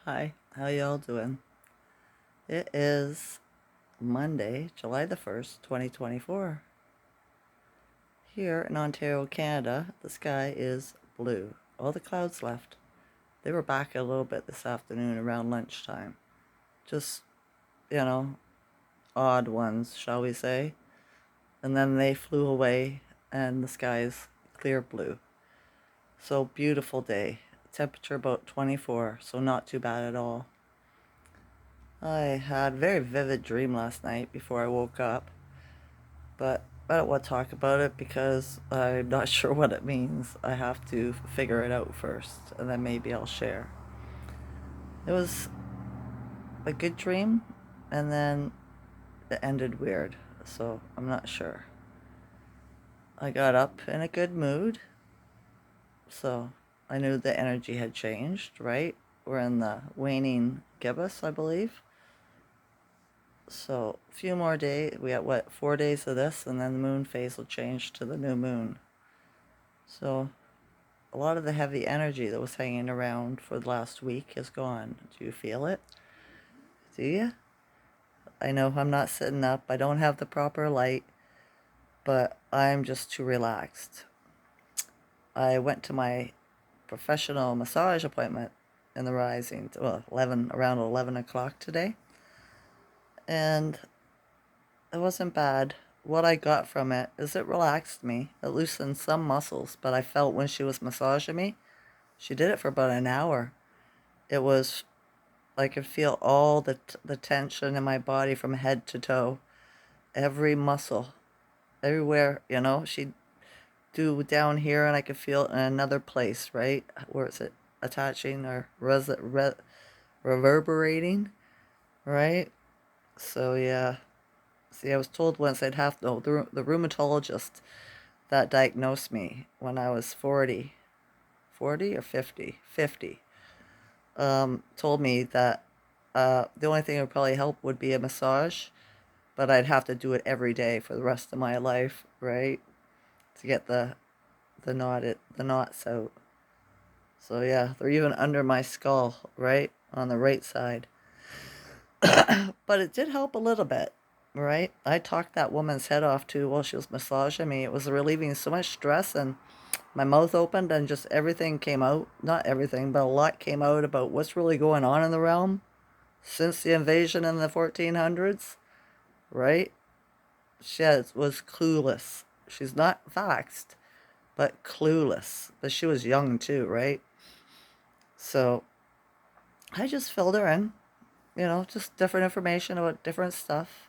Hi, how y'all doing? It is Monday, July the 1st, 2024. Here in Ontario, Canada, the sky is blue. All the clouds left. They were back a little bit this afternoon around lunchtime. Just, you know, odd ones, shall we say. And then they flew away and the sky is clear blue. So beautiful day. Temperature about 24, so not too bad at all. I had a very vivid dream last night before I woke up, but I don't want to talk about it because I'm not sure what it means. I have to figure it out first, and then maybe I'll share. It was a good dream, and then it ended weird, so I'm not sure. I got up in a good mood, so I knew the energy had changed, right? We're in the waning gibbous, I believe. So a few more days. We got what, 4 days of this, and then the moon phase will change to the new moon. So a lot of the heavy energy that was hanging around for the last week is gone. Do you feel it? Do you? I know I'm not sitting up. I don't have the proper light, but I'm just too relaxed. I went to my professional massage appointment in the rising, well, around 11 o'clock today, and it wasn't bad. What I got from it is it relaxed me. It loosened some muscles, but I felt when she was massaging me, she did it for about an hour. It was, I could feel all the tension in my body from head to toe, every muscle, everywhere, she'd do down here and I could feel it in another place, right? Where is it attaching or reverberating, right? So yeah. See, I was told once I'd have to, the rheumatologist that diagnosed me when I was 40 or 50, told me that the only thing that would probably help would be a massage, but I'd have to do it every day for the rest of my life, right? To get the knots out. So yeah, they're even under my skull, right? On the right side. But it did help a little bit, right? I talked that woman's head off too while she was massaging me. It was relieving so much stress, and my mouth opened and just everything came out. Not everything, but a lot came out about what's really going on in the realm since the invasion in the 1400s, right? She was clueless. She's not vaxxed, but clueless. But she was young too, right? So I just filled her in, just different information about different stuff.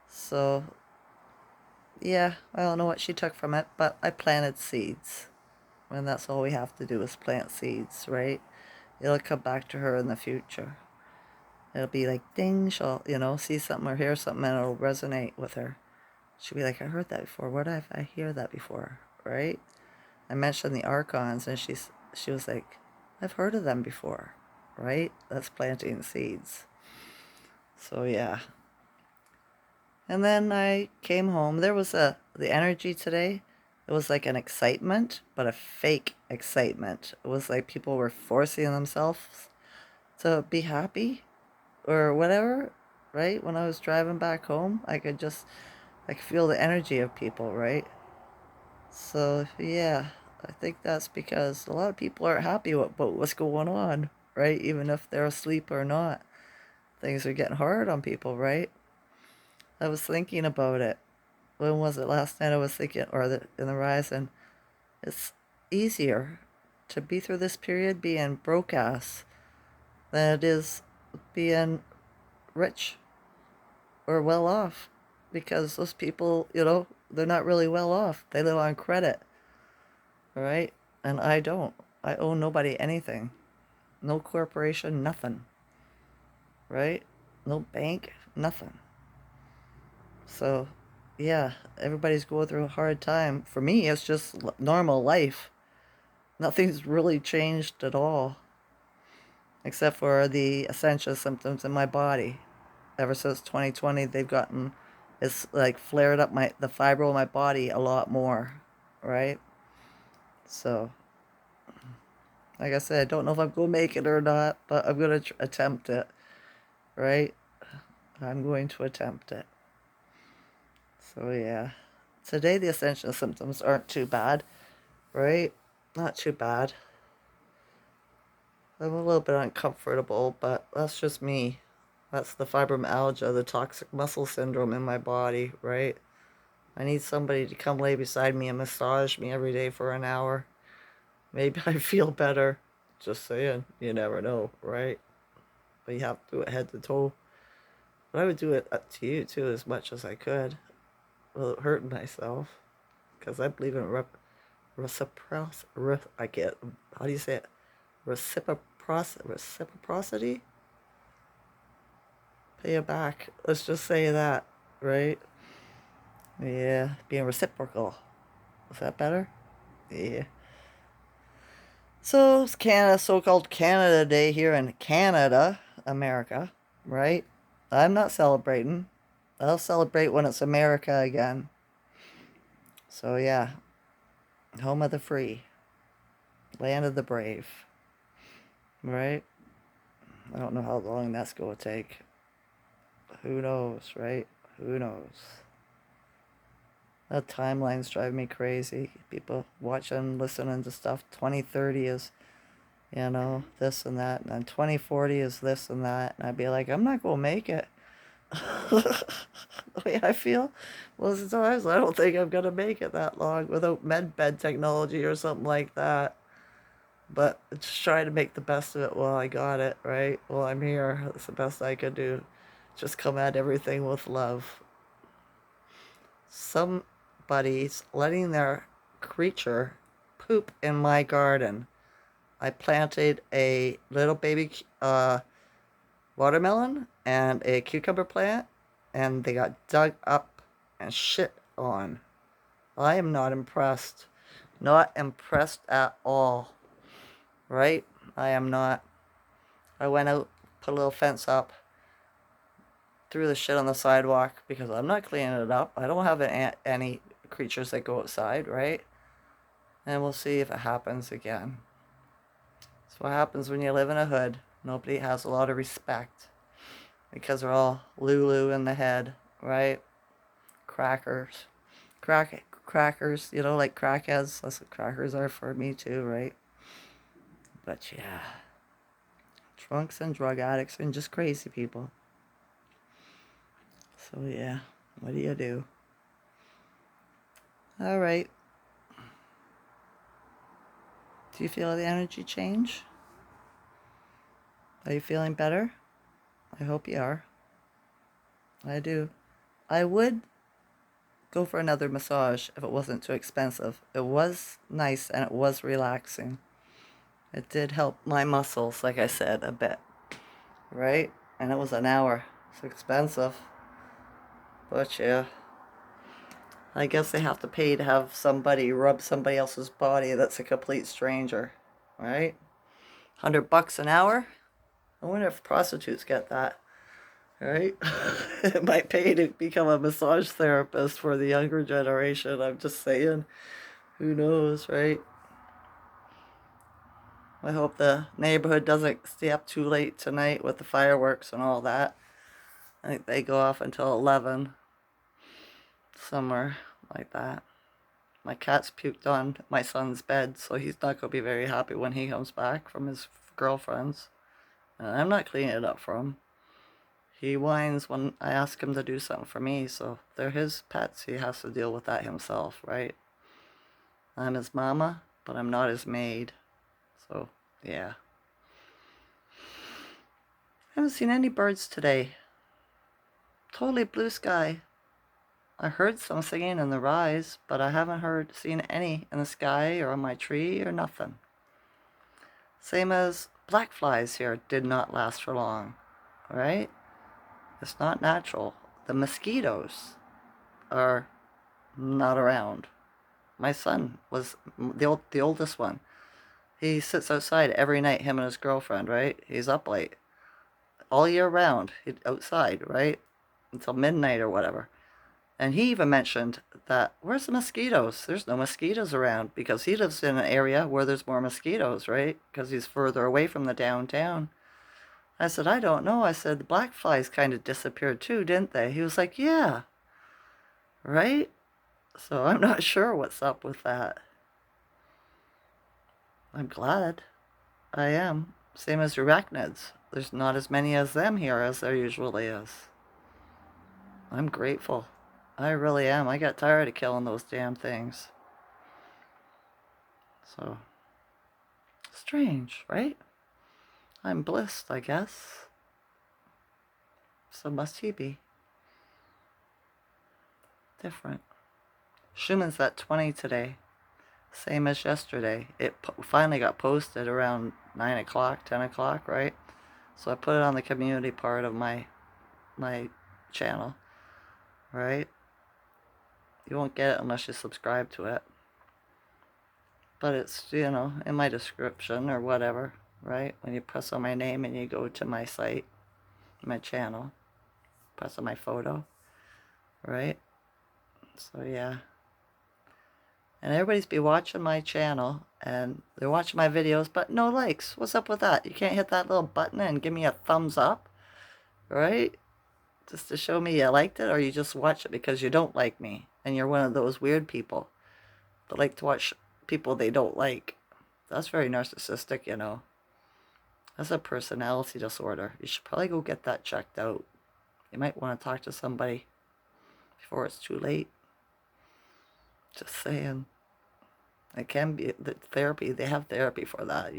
So yeah, I don't know what she took from it, but I planted seeds. And that's all we have to do is plant seeds, right? It'll come back to her in the future. It'll be like ding, she'll, see something or hear something and it'll resonate with her. She'll be like, I heard that before. Where did I hear that before? Right? I mentioned the archons and she was like, I've heard of them before. Right? That's planting seeds. So yeah. And then I came home. There was the energy today. It was like an excitement, but a fake excitement. It was like people were forcing themselves to be happy or whatever, right? When I was driving back home, I could feel the energy of people, right? So yeah, I think that's because a lot of people aren't happy about what's going on, right? Even if they're asleep or not. Things are getting hard on people, right? I was thinking about it. When was it last night? I was thinking, in the rise, and it's easier to be through this period being broke ass than it is being rich or well off, because those people, they're not really well off. They live on credit, right? And I don't. I owe nobody anything. No corporation, nothing, right? No bank, nothing. So, yeah, everybody's going through a hard time. For me, it's just normal life. Nothing's really changed at all, except for the essential symptoms in my body. Ever since 2020, it's like flared up the fibro in my body a lot more, right? So, Like I said, I don't know if I'm going to make it or not, but I'm going to attempt it, right? I'm going to attempt it. So, yeah. Today, the essential symptoms aren't too bad, right? Not too bad. I'm a little bit uncomfortable, but that's just me. That's the fibromyalgia, the toxic muscle syndrome in my body, right? I need somebody to come lay beside me and massage me every day for an hour. Maybe I feel better. Just saying. You never know, right? But you have to do it head to toe. But I would do it up to you, too, as much as I could without hurting myself. Because I believe in reciprocity. I get, how do you say it? Reciprocity? Pay it back. Let's just say that, right? Yeah, being reciprocal. Is that better? Yeah. So it's Canada, so-called Canada Day here in Canada, America, right? I'm not celebrating. I'll celebrate when it's America again. So yeah, home of the free, land of the brave, right? I don't know how long that's going to take. Who knows, right? Who knows? The timelines drive me crazy. People watching, listening to stuff. 2030 is, this and that. And then 2040 is this and that. And I'd be like, I'm not going to make it. The way I feel, most of the times I don't think I'm going to make it that long without med bed technology or something like that. But just try to make the best of it while I got it, right? While I'm here, that's the best I could do. Just come at everything with love. Somebody's letting their creature poop in my garden. I planted a little baby watermelon and a cucumber plant, and they got dug up and shit on. I am not impressed. Not impressed at all. Right? I am not. I went out, put a little fence up, threw the shit on the sidewalk because I'm not cleaning it up. I don't have any creatures that go outside, right? And we'll see if it happens again. That's what happens when you live in a hood. Nobody has a lot of respect because they're all Lulu in the head, right? Crackers. Crackers, like crackheads. That's what crackers are for me too, right? But yeah. Drunks and drug addicts and just crazy people. So yeah, what do you do? All right. Do you feel the energy change? Are you feeling better? I hope you are. I do. I would go for another massage if it wasn't too expensive. It was nice and it was relaxing. It did help my muscles, like I said, a bit. Right? And it was an hour. It's expensive. But yeah. I guess they have to pay to have somebody rub somebody else's body that's a complete stranger. Right? $100 an hour? I wonder if prostitutes get that. Right? It might pay to become a massage therapist for the younger generation. I'm just saying. Who knows, right? I hope the neighborhood doesn't stay up too late tonight with the fireworks and all that. I think they go off until 11. Somewhere like that. My cat's puked on my son's bed, so he's not going to be very happy when he comes back from his girlfriend's. And I'm not cleaning it up for him. He whines when I ask him to do something for me, so they're his pets. He has to deal with that himself, right? I'm his mama, but I'm not his maid. So, yeah. I haven't seen any birds today. Totally blue sky. I heard some singing in the rise, but I haven't seen any in the sky or on my tree or nothing. Same as black flies here did not last for long, right? It's not natural. The mosquitoes are not around. My son was the oldest one. He sits outside every night, him and his girlfriend, right? He's up late. All year round, outside, right? Until midnight or whatever. And he even mentioned that, where's the mosquitoes? There's no mosquitoes around, because he lives in an area where there's more mosquitoes, right? Because he's further away from the downtown. I said, I don't know. I said, the black flies kind of disappeared too, didn't they? He was like, yeah, right? So I'm not sure what's up with that. I'm glad. I am. Same as arachnids. There's not as many as them here as there usually is. I'm grateful. I really am. I got tired of killing those damn things. So, strange, right? I'm blissed, I guess. So must he be. Different. Schuman's at 20 today. Same as yesterday. It finally got posted around 9 o'clock, 10 o'clock, right? So I put it on the community part of my channel, right? You won't get it unless you subscribe to it. But it's, in my description or whatever, right? When you press on my name and you go to my site, my channel, press on my photo, right? So yeah. And everybody's be watching my channel and they're watching my videos, but no likes. What's up with that? You can't hit that little button and give me a thumbs up, right? Just to show me you liked it, or you just watch it because you don't like me and you're one of those weird people that like to watch people they don't like. That's very narcissistic, That's a personality disorder. You should probably go get that checked out. You might want to talk to somebody before it's too late. Just saying. It can be the therapy. They have therapy for that,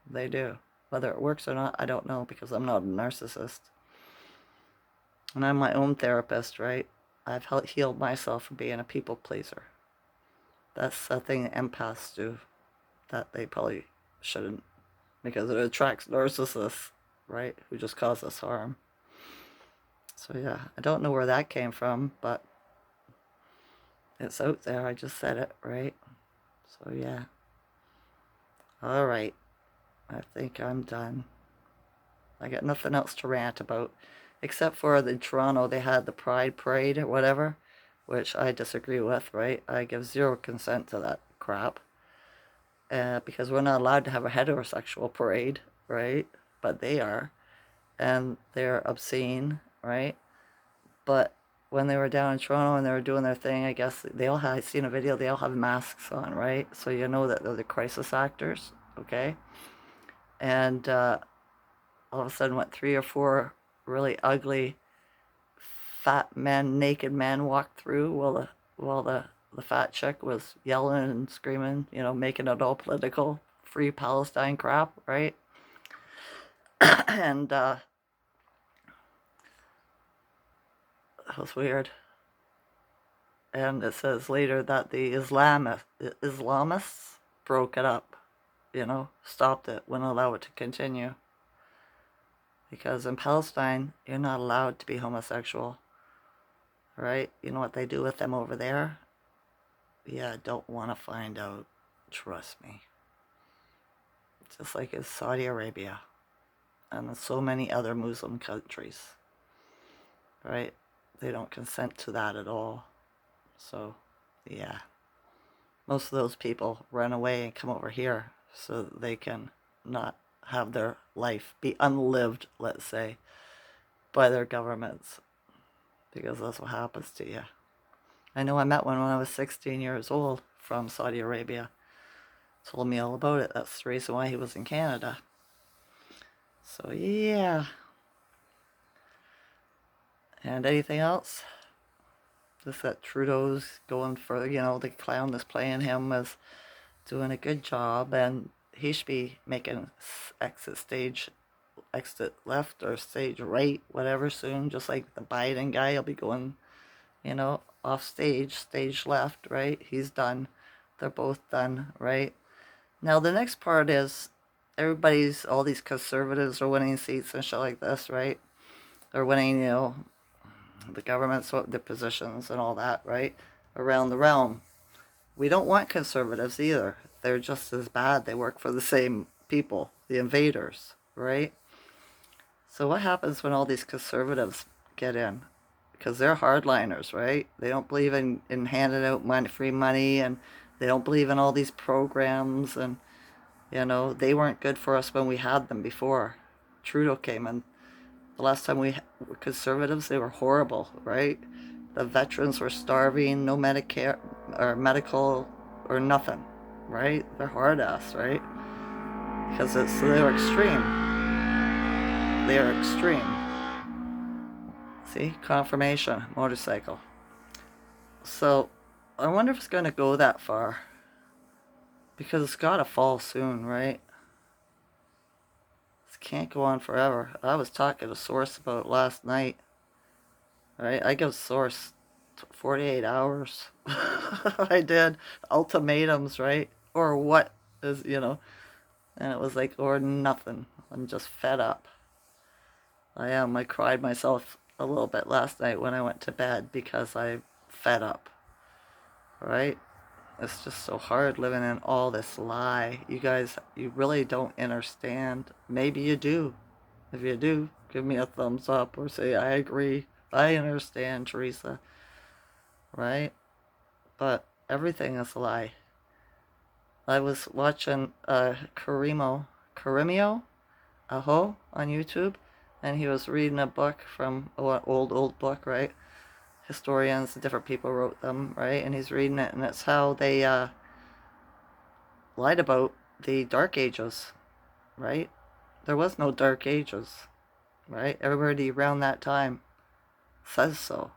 They do. Whether it works or not, I don't know, because I'm not a narcissist. And I'm my own therapist, right? I've healed myself from being a people pleaser. That's a thing empaths do that they probably shouldn't, because it attracts narcissists, right? Who just cause us harm. So yeah, I don't know where that came from, but it's out there. I just said it, right? So yeah. All right. I think I'm done. I got nothing else to rant about, except for the Toronto, they had the Pride Parade or whatever, which I disagree with, right? I give zero consent to that crap. Because we're not allowed to have a heterosexual parade, right? But they are. And they're obscene, right? But when they were down in Toronto and they were doing their thing, I guess they all had, I seen a video, they all have masks on, right? So you know that they're the crisis actors, okay? And all of a sudden, what, 3 or 4 really ugly, fat men, naked men walked through while the fat chick was yelling and screaming, making it all political, free Palestine crap, right? And it was weird. And it says later that the Islamists broke it up, stopped it, wouldn't allow it to continue. Because in Palestine, you're not allowed to be homosexual, right? You know what they do with them over there? Yeah, don't want to find out. Trust me. Just like in Saudi Arabia and so many other Muslim countries, right? They don't consent to that at all. So, yeah. Most of those people run away and come over here so that they can not have their life be unlived, let's say, by their governments. Because that's what happens to you. I know I met one when I was 16 years old from Saudi Arabia. Told me all about it. That's the reason why he was in Canada. So, yeah. And anything else? Just that Trudeau's going for, the clown that's playing him is doing a good job, and he should be making exit left or stage right, whatever, soon, just like the Biden guy. He'll be going, off stage left, right? He's done. They're both done, right? Now, the next part is all these conservatives are winning seats and shit like this, right? They're winning, the government's the positions and all that, right? Around the realm. We don't want conservatives either. They're just as bad. They work for the same people, the invaders, right? So what happens when all these conservatives get in? because they're hardliners, right? They don't believe in handing out money, free money, and they don't believe in all these programs. And, you know, they weren't good for us when we had them before Trudeau came in. The last time we were conservatives, they were horrible, right? The veterans were starving, no Medicare or medical or nothing, right? They're hard ass, right? Because they were extreme. They are extreme. See, confirmation, motorcycle. So, I wonder if it's going to go that far. Because it's got to fall soon, right? This can't go on forever. I was talking to Source about it last night. Right? I give Source 48 hours. I did. Ultimatums, right? Or what is, you know. And it was like, or nothing. I'm just fed up. I am. I cried myself a little bit last night when I went to bed because I'm fed up. Right? It's just so hard living in all this lie. You guys, you really don't understand. Maybe you do. If you do, give me a thumbs up or say, I agree. I understand, Teresa. Right? But everything is a lie. I was watching Karimio Aho on YouTube, and he was reading a book from an old book, right? Historians, different people wrote them, right? And he's reading it, and it's how they lied about the Dark Ages, right? There was no Dark Ages, right? Everybody around that time says so.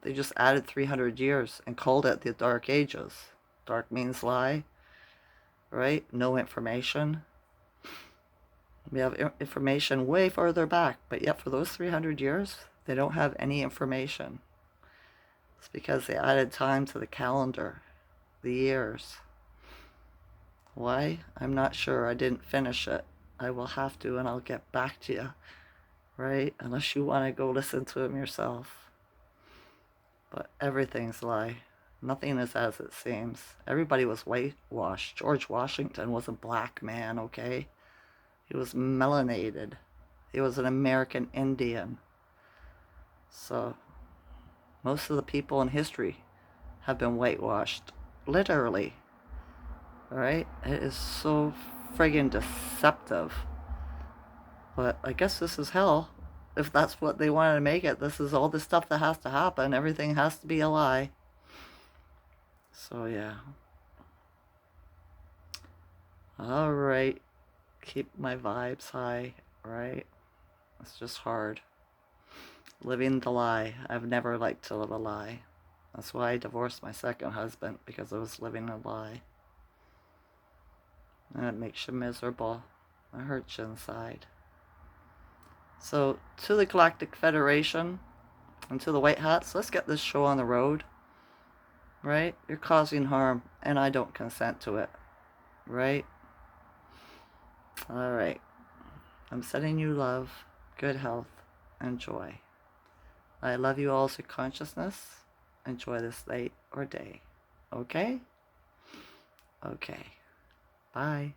They just added 300 years and called it the Dark Ages. Dark means lie, right? No information. We have information way further back, but yet for those 300 years, they don't have any information. It's because they added time to the calendar, the years. Why? I'm not sure. I didn't finish it. I will have to, and I'll get back to you, right? Unless you want to go listen to them yourself. But everything's a lie. Nothing is as it seems. Everybody was whitewashed. George Washington was a black man, okay? He was melanated. He was an American Indian. So, most of the people in history have been whitewashed. Literally. Alright? It is so friggin' deceptive. But I guess this is hell. If that's what they wanted to make it. This is all the stuff that has to happen. Everything has to be a lie. So, yeah. Alright. Keep my vibes high, right? It's just hard. Living the lie. I've never liked to live a lie. That's why I divorced my second husband, because I was living a lie. And it makes you miserable. It hurts you inside. So, to the Galactic Federation and to the White Hats, let's get this show on the road. Right? You're causing harm, and I don't consent to it. Right? Alright. I'm sending you love, good health, and joy. I love you all to consciousness. Enjoy this night or day. Okay? Okay. Bye.